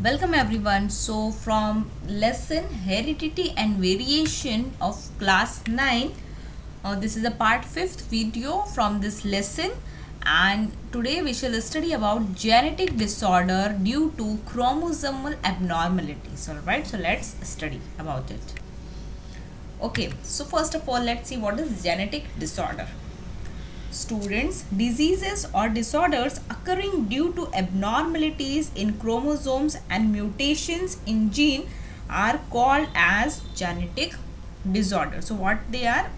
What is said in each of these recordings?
Welcome everyone. So from lesson heredity and variation of class 9, this is the part 5th video from this lesson, and today we shall study about genetic disorder due to chromosomal abnormalities. Alright, so let's study about it. Okay, so first of all, let's see what is genetic disorder. Students, diseases or disorders occurring due to abnormalities in chromosomes and mutations in gene are called as genetic disorder. So what they are?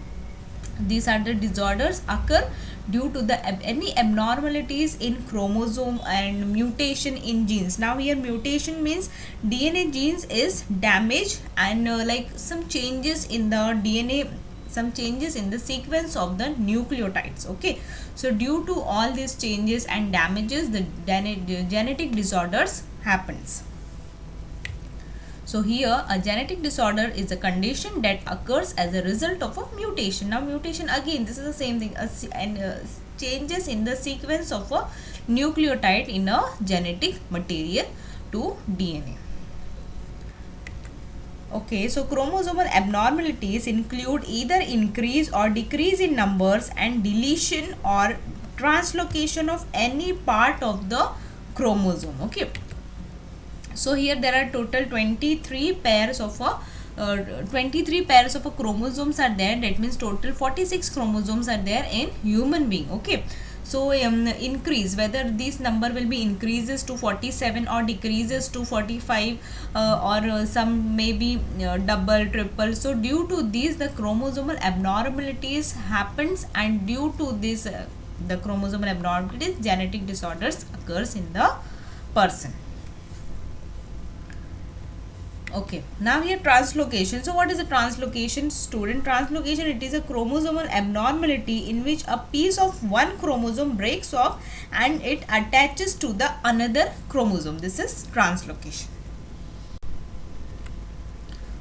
These are the disorders occur due to the any abnormalities in chromosome and mutation in genes. Now here mutation means DNA genes is damaged and like some changes in the DNA, some changes in the sequence of the nucleotides. Okay, so due to all these changes and damages, the genetic disorders happens. So here a genetic disorder is a condition that occurs as a result of a mutation. Now mutation, again this is the same thing, changes in the sequence of a nucleotide in a genetic material to DNA. Okay, so chromosomal abnormalities include either increase or decrease in numbers and deletion or translocation of any part of the chromosome. Okay, so here there are total 23 pairs of a 23 pairs of a chromosomes are there. That means total 46 chromosomes are there in human being. Okay, so increase, whether this number will be increases to 47 or decreases to 45 or some maybe double, triple. So due to these the chromosomal abnormalities happens, and due to this the chromosomal abnormalities, genetic disorders occurs in the person. Okay, now here translocation. So what is a translocation, student? Translocation, it is a chromosomal abnormality in which a piece of one chromosome breaks off and it attaches to the another chromosome. This is translocation.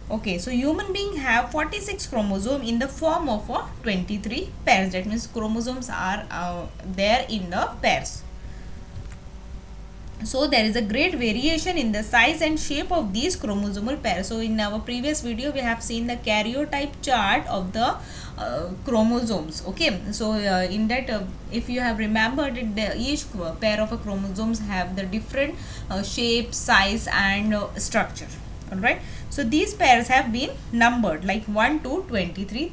Okay, so human being have 46 chromosome in the form of 23 pairs. That means chromosomes are there in the pairs. So there is a great variation in the size and shape of these chromosomal pairs. So in our previous video we have seen the karyotype chart of the chromosomes. Okay, so in that if you have remembered it, each pair of chromosomes have the different shape, size and structure. Alright, so these pairs have been numbered like 1 to 23.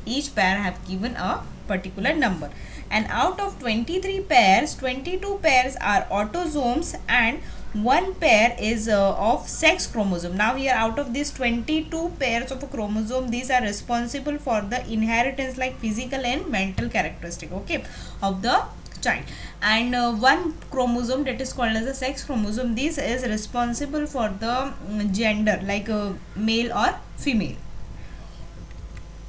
Each pair have given a particular number, and out of 23 pairs, 22 pairs are autosomes and one pair is of sex chromosome. Now here out of these 22 pairs of a chromosome, these are responsible for the inheritance like physical and mental characteristic, okay, of the child, and one chromosome that is called as a sex chromosome, this is responsible for the gender like male or female.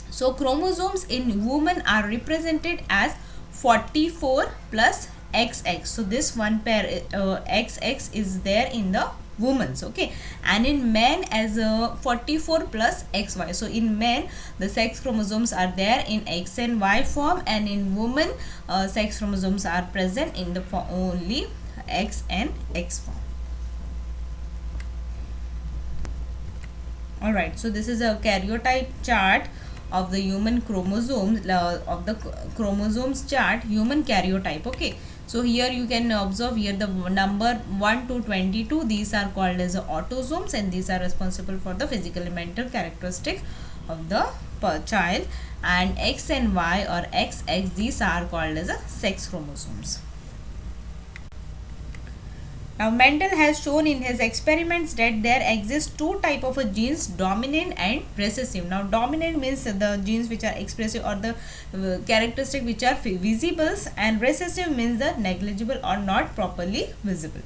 So chromosomes in women are represented as 44 plus XX. So this one pair XX is there in the women's, okay, and in men as 44 plus XY. So in men the sex chromosomes are there in X and Y form, and in women sex chromosomes are present in the only X and X form. Alright, so this is a karyotype chart of the human chromosomes, of the chromosomes chart, human karyotype. Okay, so here you can observe here the number 1 to 22, these are called as autosomes, and these are responsible for the physical and mental characteristic of the child, and X and Y or XX, these are called as sex chromosomes. Now Mendel has shown in his experiments that there exist two type of genes, dominant and recessive. Now dominant means the genes which are expressive or the characteristic which are visible, and recessive means the negligible or not properly visible.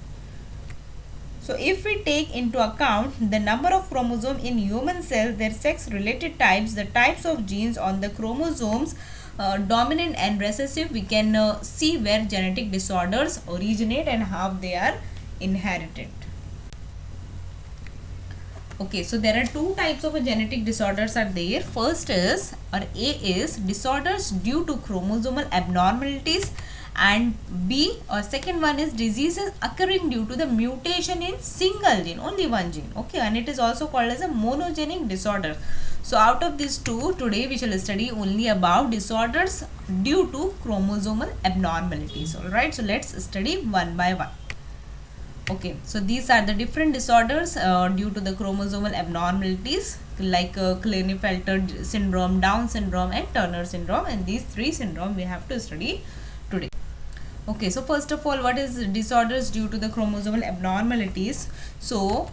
So if we take into account the number of chromosomes in human cells, their sex related types, the types of genes on the chromosomes, dominant and recessive, we can see where genetic disorders originate and how they are inherited. Okay, so there are two types of genetic disorders are there. First is, or A is, disorders due to chromosomal abnormalities and B or second one is diseases occurring due to the mutation in single gene, only one gene. Okay, and it is also called as a monogenic disorder. So out of these two, today we shall study only about disorders due to chromosomal abnormalities. Alright, so let's study one by one. Okay, so these are the different disorders due to the chromosomal abnormalities like Klinefelter syndrome, Down syndrome and Turner syndrome, and these three syndrome we have to study today. Okay, so first of all, what is disorders due to the chromosomal abnormalities? So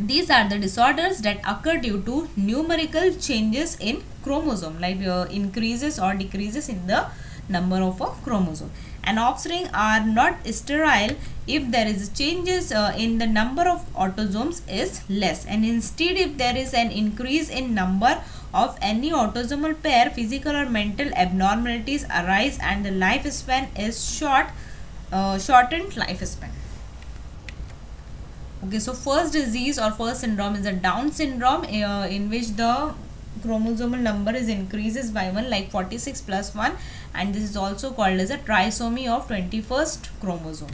these are the disorders that occur due to numerical changes in chromosome, like increases or decreases in the number of a chromosome. And offspring are not sterile if there is changes in the number of autosomes is less, and instead if there is an increase in number of any autosomal pair, physical or mental abnormalities arise and the lifespan is shortened lifespan. Okay, so first disease or first syndrome is a Down syndrome in which the chromosomal number is increases by 1, like 46 plus 1, and this is also called as a trisomy of 21st chromosome.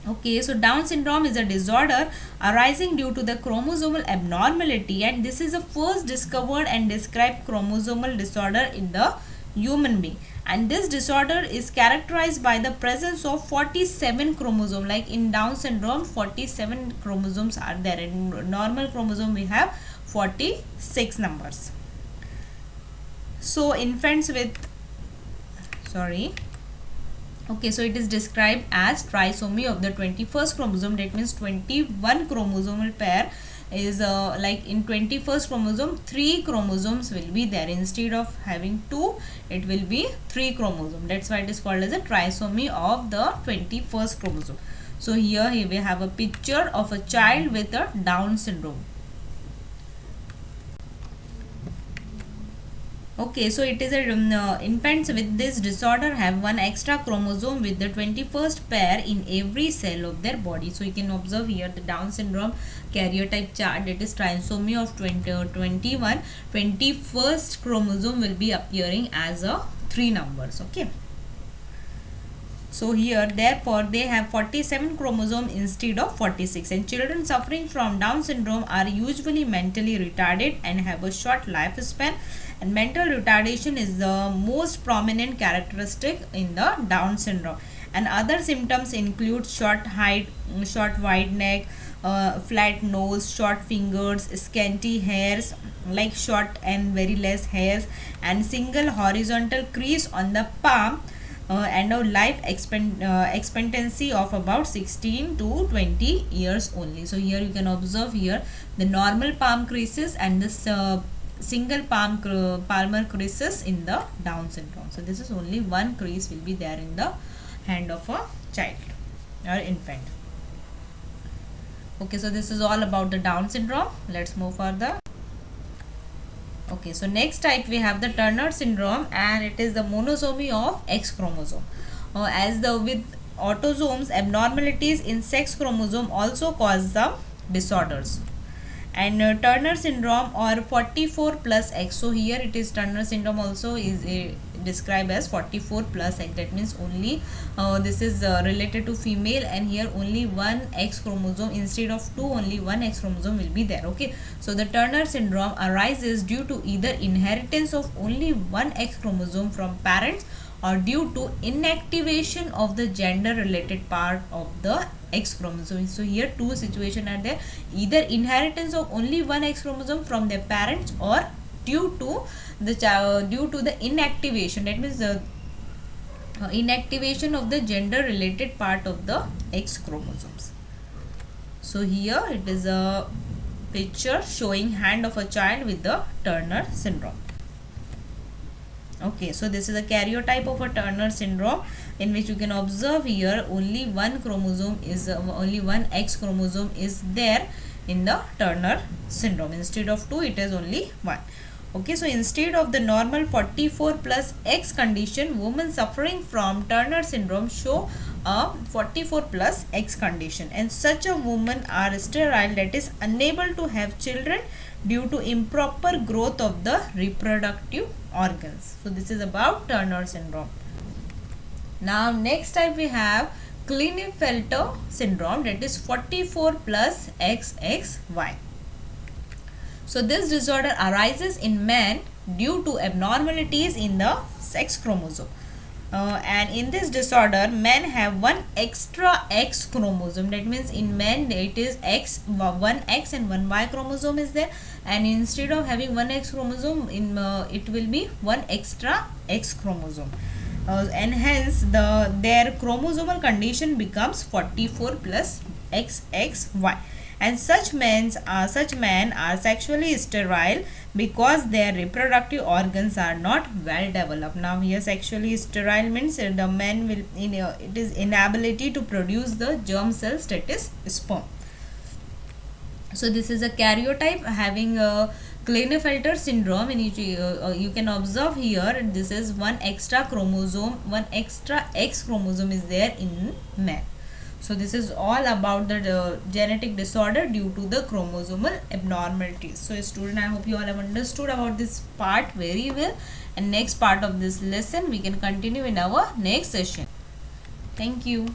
Okay, so Down syndrome is a disorder arising due to the chromosomal abnormality, and this is the first discovered and described chromosomal disorder in the human being. And this disorder is characterized by the presence of 47 chromosomes. Like in Down syndrome, 47 chromosomes are there. In normal chromosome, we have 46 numbers. So infants with, okay, so it is described as trisomy of the 21st chromosome. That means 21 chromosomal pair is like in 21st chromosome 3 chromosomes will be there. Instead of having 2, it will be 3 chromosomes. That's why it is called as a trisomy of the 21st chromosome. So here we have a picture of a child with a Down syndrome. Okay, so it is a infants with this disorder have one extra chromosome with the 21st pair in every cell of their body. So you can observe here the Down syndrome karyotype chart, that is trisomy of 21. 21st chromosome will be appearing as a 3 numbers. Okay. So here therefore they have 47 chromosome instead of 46, and children suffering from Down syndrome are usually mentally retarded and have a short lifespan, and mental retardation is the most prominent characteristic in the Down syndrome. And other symptoms include short height, short wide neck, flat nose, short fingers, scanty hairs, like short and very less hairs, and single horizontal crease on the palm, and a life expectancy of about 16 to 20 years only. So here you can observe here the normal palm creases and this single palmar creases in the Down syndrome. So this is only one crease will be there in the hand of a child or infant. Okay, so this is all about the Down syndrome. Let's move further. Okay, so next type we have the Turner syndrome, and it is the monosomy of X chromosome. As the with autosomes, abnormalities in sex chromosome also cause some disorders. And Turner syndrome or 44 plus X. So here it is Turner syndrome also is described as 44 plus X. That means only this is related to female, and here only one X chromosome instead of 2, only one X chromosome will be there. Okay, so the Turner syndrome arises due to either inheritance of only one X chromosome from parents or due to inactivation of the gender related part of the X chromosome. So here two situations are there: either inheritance of only one X chromosome from their parents, or due to the inactivation. That means the inactivation of the gender related part of the X chromosomes. So here it is a picture showing hand of a child with the Turner syndrome. Okay, so this is a karyotype of a Turner syndrome, in which you can observe here only one chromosome is only one X chromosome is there in the Turner syndrome. Instead of 2, it is only 1. Okay, so instead of the normal 44 plus X condition, women suffering from Turner syndrome show a 44 plus X condition, and such a woman are sterile, that is unable to have children due to improper growth of the reproductive organs. So this is about Turner syndrome. Now next type we have Klinefelter syndrome, that is 44 plus XXY. So this disorder arises in men due to abnormalities in the sex chromosome. And in this disorder, men have one extra X chromosome. That means in men it is X, one X and one Y chromosome is there, and instead of having one X chromosome, it will be one extra X chromosome. And hence their chromosomal condition becomes 44 plus XXY. And such men are sexually sterile because their reproductive organs are not well developed. Now here sexually sterile means the man will it is inability to produce the germ cells, that is sperm. So this is a karyotype having a Klinefelter syndrome, in which you can observe here this is one extra chromosome, one extra X chromosome is there in man. So this is all about the genetic disorder due to the chromosomal abnormalities. So student, I hope you all have understood about this part very well, and next part of this lesson we can continue in our next session. Thank you.